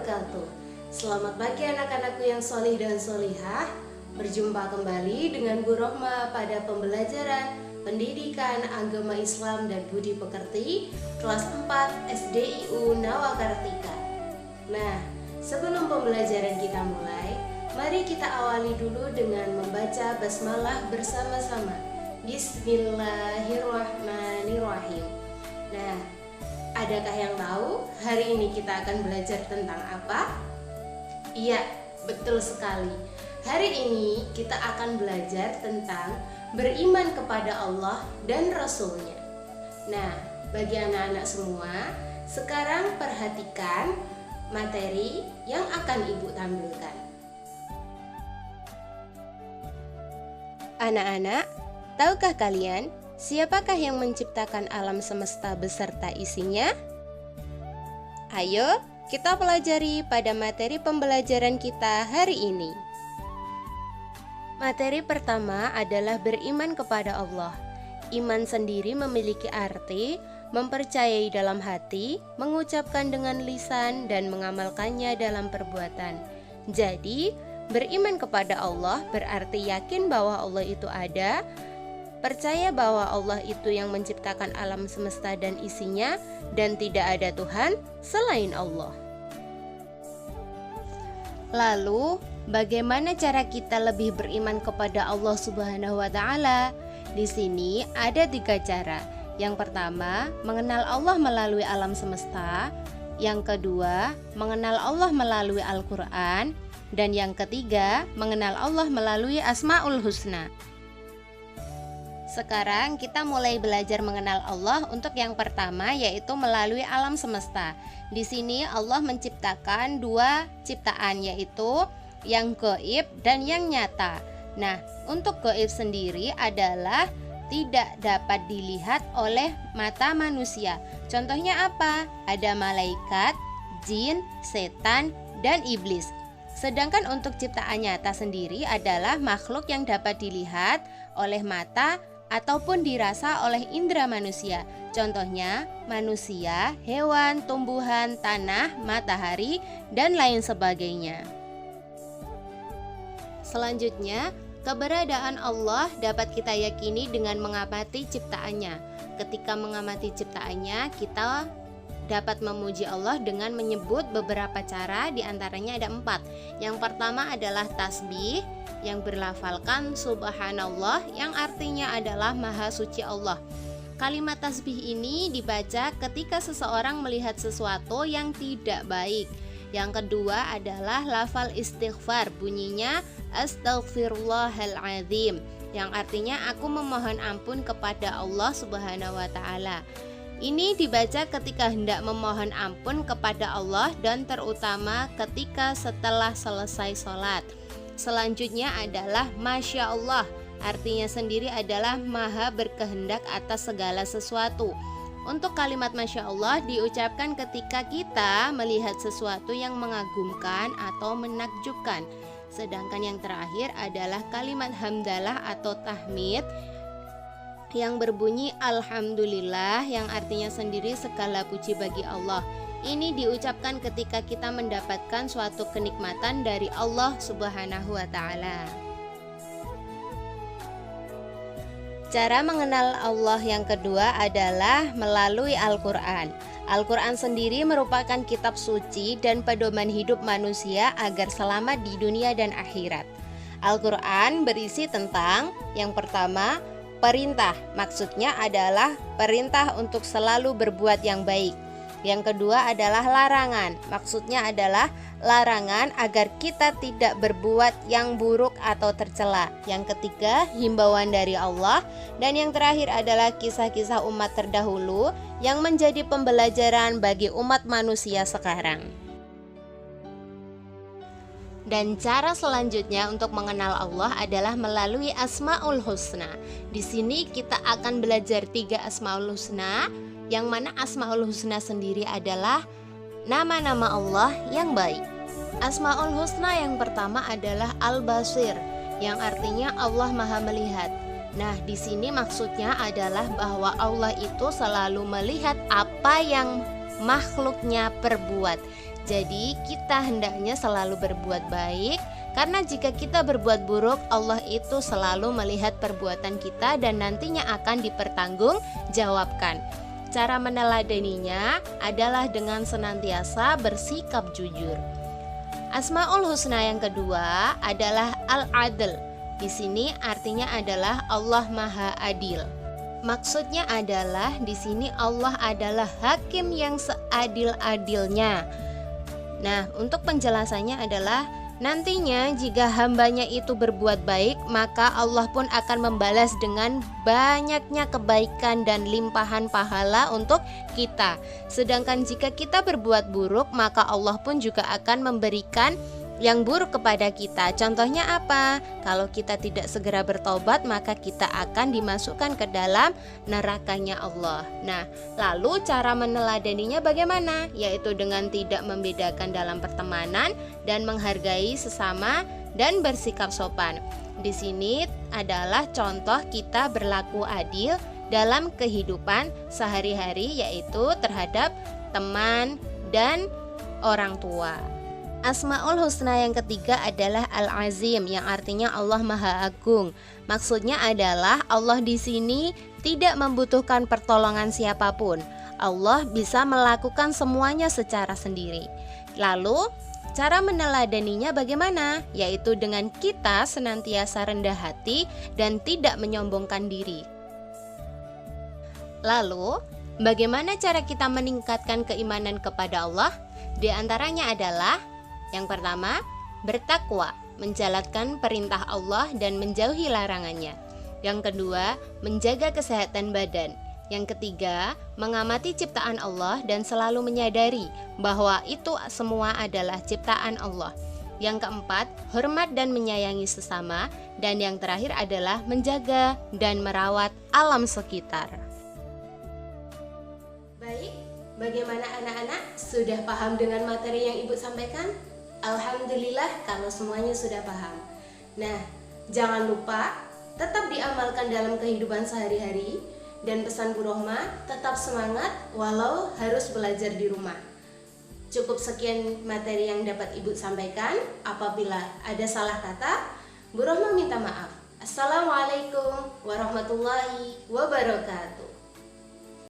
wabarakatuh. Selamat pagi anak-anakku yang solih dan solihah. Berjumpa kembali dengan Bu Rohma pada pembelajaran Pendidikan Agama Islam dan Budi Pekerti kelas 4 SDIU Nawakartika. Nah, sebelum pembelajaran kita mulai, mari kita awali dulu dengan membaca basmalah bersama-sama. Bismillahirrahmanirrahim. Nah, adakah yang tahu hari ini kita akan belajar tentang apa? Iya, betul sekali. Hari ini kita akan belajar tentang beriman kepada Allah dan Rasul-Nya. Nah, bagi anak-anak semua, sekarang perhatikan materi yang akan Ibu tampilkan. Anak-anak, tahukah kalian siapakah yang menciptakan alam semesta beserta isinya? Ayo, kita pelajari pada materi pembelajaran kita hari ini. Materi pertama adalah beriman kepada Allah. Iman sendiri memiliki arti mempercayai dalam hati, mengucapkan dengan lisan, dan mengamalkannya dalam perbuatan. Jadi, beriman kepada Allah berarti yakin bahwa Allah itu ada, percaya bahwa Allah itu yang menciptakan alam semesta dan isinya, dan tidak ada Tuhan selain Allah. Lalu, bagaimana cara kita lebih beriman kepada Allah Subhanahu wa Ta'ala? Di sini ada 3 cara. Yang pertama, mengenal Allah melalui alam semesta. Yang kedua, mengenal Allah melalui Al-Quran. Dan yang ketiga, mengenal Allah melalui Asmaul Husna. Sekarang kita mulai belajar mengenal Allah untuk yang pertama, yaitu melalui alam semesta. Di sini Allah menciptakan 2 ciptaan, yaitu yang gaib dan yang nyata. Nah, untuk gaib sendiri adalah tidak dapat dilihat oleh mata manusia. Contohnya apa? Ada malaikat, jin, setan, dan iblis. Sedangkan untuk ciptaan nyata sendiri adalah makhluk yang dapat dilihat oleh mata ataupun dirasa oleh indera manusia. Contohnya manusia, hewan, tumbuhan, tanah, matahari, dan lain sebagainya. Selanjutnya, keberadaan Allah dapat kita yakini dengan mengamati ciptaannya. Ketika mengamati ciptaannya, kita dapat memuji Allah dengan menyebut beberapa cara, diantaranya ada 4. Yang pertama adalah tasbih, yang berlafalkan subhanallah, yang artinya adalah maha suci Allah. Kalimat tasbih ini dibaca ketika seseorang melihat sesuatu yang tidak baik. Yang kedua adalah lafal istighfar, bunyinya astaghfirullahaladzim, yang artinya aku memohon ampun kepada Allah Subhanahu wa Ta'ala. Ini dibaca ketika hendak memohon ampun kepada Allah dan terutama ketika setelah selesai sholat. Selanjutnya adalah Masya Allah, artinya sendiri adalah maha berkehendak atas segala sesuatu. Untuk kalimat Masya Allah diucapkan ketika kita melihat sesuatu yang mengagumkan atau menakjubkan. Sedangkan yang terakhir adalah kalimat hamdalah atau tahmid yang berbunyi Alhamdulillah, yang artinya sendiri segala puji bagi Allah. Ini diucapkan ketika kita mendapatkan suatu kenikmatan dari Allah Subhanahu wa Ta'ala. Cara mengenal Allah yang kedua adalah melalui Al-Quran. Al-Quran sendiri merupakan kitab suci dan pedoman hidup manusia agar selamat di dunia dan akhirat. Al-Quran berisi tentang yang pertama, perintah, maksudnya adalah perintah untuk selalu berbuat yang baik. Yang kedua adalah larangan, maksudnya adalah larangan agar kita tidak berbuat yang buruk atau tercela. Yang ketiga, himbauan dari Allah. Dan yang terakhir adalah kisah-kisah umat terdahulu yang menjadi pembelajaran bagi umat manusia sekarang. Dan cara selanjutnya untuk mengenal Allah adalah melalui Asmaul Husna. Di sini kita akan belajar 3 Asmaul Husna, yang mana Asmaul Husna sendiri adalah nama-nama Allah yang baik. Asmaul Husna yang pertama adalah Al-Basir, yang artinya Allah Maha Melihat. Nah, di sini maksudnya adalah bahwa Allah itu selalu melihat apa yang makhluknya perbuat. Jadi kita hendaknya selalu berbuat baik, karena jika kita berbuat buruk, Allah itu selalu melihat perbuatan kita dan nantinya akan dipertanggungjawabkan. Cara meneladaninya adalah dengan senantiasa bersikap jujur. Asmaul Husna yang kedua adalah Al-Adl. Di sini artinya adalah Allah Maha Adil. Maksudnya adalah di sini Allah adalah hakim yang seadil-adilnya. Nah, untuk penjelasannya adalah nantinya jika hambanya itu berbuat baik, maka Allah pun akan membalas dengan banyaknya kebaikan dan limpahan pahala untuk kita. Sedangkan jika kita berbuat buruk, maka Allah pun juga akan memberikan yang buruk kepada kita. Contohnya apa? Kalau kita tidak segera bertobat, maka kita akan dimasukkan ke dalam nerakanya Allah. Nah, lalu cara meneladaninya bagaimana? Yaitu dengan tidak membedakan dalam pertemanan dan menghargai sesama dan bersikap sopan. Di sini adalah contoh kita berlaku adil dalam kehidupan sehari-hari, yaitu terhadap teman dan orang tua. Asmaul Husna yang ketiga adalah Al-Azim, yang artinya Allah Maha Agung. Maksudnya adalah Allah di sini tidak membutuhkan pertolongan siapapun. Allah bisa melakukan semuanya secara sendiri. Lalu cara meneladaninya bagaimana? Yaitu dengan kita senantiasa rendah hati dan tidak menyombongkan diri. Lalu bagaimana cara kita meningkatkan keimanan kepada Allah? Di antaranya adalah yang pertama, bertakwa, menjalankan perintah Allah dan menjauhi larangannya. Yang kedua, menjaga kesehatan badan. Yang ketiga, mengamati ciptaan Allah dan selalu menyadari bahwa itu semua adalah ciptaan Allah. Yang keempat, hormat dan menyayangi sesama. Dan yang terakhir adalah menjaga dan merawat alam sekitar. Baik, bagaimana anak-anak? Sudah paham dengan materi yang Ibu sampaikan? Alhamdulillah kalau semuanya sudah paham. Nah, jangan lupa tetap diamalkan dalam kehidupan sehari-hari. Dan pesan Bu Rohmah, tetap semangat walau harus belajar di rumah. Cukup sekian materi yang dapat Ibu sampaikan. Apabila ada salah kata, Bu Rohmah minta maaf. Assalamualaikum warahmatullahi wabarakatuh.